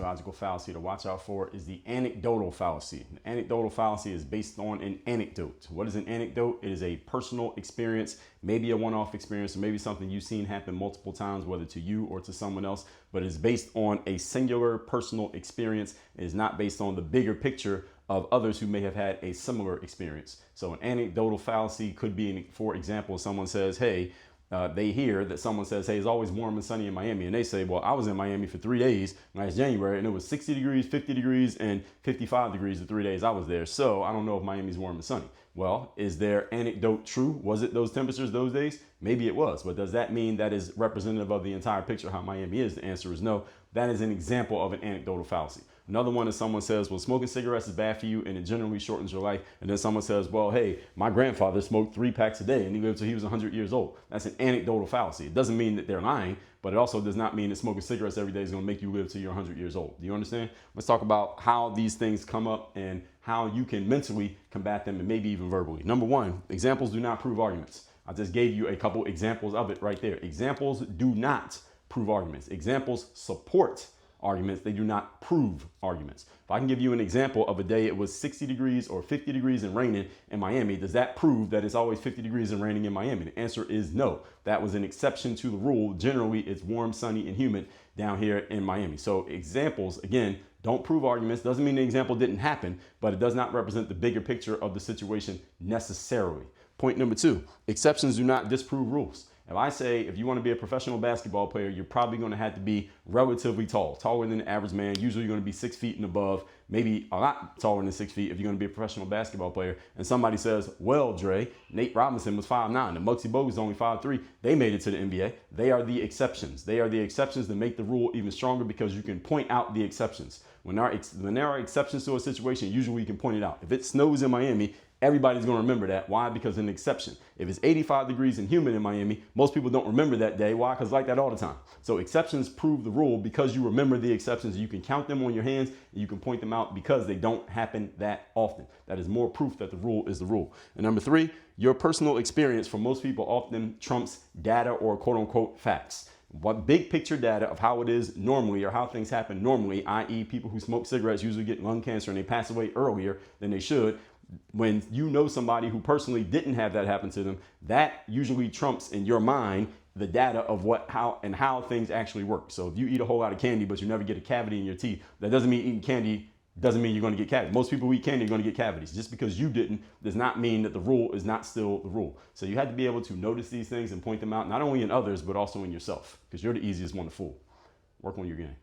logical fallacy to watch out for is the anecdotal fallacy. The anecdotal fallacy is based on an anecdote. What is an anecdote? It is a personal experience, maybe a one-off experience, or maybe something you've seen happen multiple times, whether to you or to someone else, but it's based on a singular personal experience. It is not based on the bigger picture of others who may have had a similar experience. So an anecdotal fallacy could be, for example, someone says, hey, they hear that someone says, hey, it's always warm and sunny in Miami. And they say, well, I was in Miami for 3 days last January and it was 60 degrees, 50 degrees, and 55 degrees the 3 days I was there. So I don't know if Miami's warm and sunny. Well, is their anecdote true? Was it those temperatures those days? Maybe it was, but does that mean that is representative of the entire picture of how Miami is? The answer is no. That is an example of an anecdotal fallacy. Another one is someone says, well, smoking cigarettes is bad for you and it generally shortens your life. And then someone says, well, hey, my grandfather smoked 3 packs a day and he lived till he was 100 years old. That's an anecdotal fallacy. It doesn't mean that they're lying, but it also does not mean that smoking cigarettes every day is going to make you live till you're 100 years old. Do you understand? Let's talk about how these things come up and how you can mentally combat them and maybe even verbally. Number one, examples do not prove arguments. I just gave you a couple examples of it right there. Examples do not prove arguments. Examples support arguments. They do not prove arguments. If I can give you an example of a day it was 60 degrees or 50 degrees and raining in Miami, does that prove that it's always 50 degrees and raining in Miami? The answer is no. That was an exception to the rule. Generally, it's warm, sunny, and humid down here in Miami. So examples, again, don't prove arguments. Doesn't mean the example didn't happen, but it does not represent the bigger picture of the situation necessarily. Point number two, exceptions do not disprove rules. If I say, if you want to be a professional basketball player, you're probably going to have to be relatively tall, taller than the average man. Usually you're going to be 6 feet and above, maybe a lot taller than 6 feet if you're going to be a professional basketball player. And somebody says, well, Dre, Nate Robinson was 5'9", and Muggsy Bogues is only 5'3". They made it to the NBA. They are the exceptions. They are the exceptions that make the rule even stronger because you can point out the exceptions. When there are exceptions to a situation, usually you can point it out. If it snows in Miami, everybody's going to remember that. Why? Because an exception. If it's 85 degrees and humid in Miami, most people don't remember that day. Why? Because like that all the time. So exceptions prove the rule because you remember the exceptions. You can count them on your hands and you can point them out because they don't happen that often. That is more proof that the rule is the rule. And number three, your personal experience for most people often trumps data or quote unquote facts. What big picture data of how it is normally or how things happen normally, i.e. people who smoke cigarettes usually get lung cancer and they pass away earlier than they should. When you know somebody who personally didn't have that happen to them, that usually trumps in your mind the data of how things actually work. So if you eat a whole lot of candy, but you never get a cavity in your teeth, that doesn't mean eating candy doesn't mean you're going to get cavities. Most people who eat candy are going to get cavities. Just because you didn't does not mean that the rule is not still the rule. So you have to be able to notice these things and point them out, not only in others, but also in yourself, because you're the easiest one to fool. Work on your game.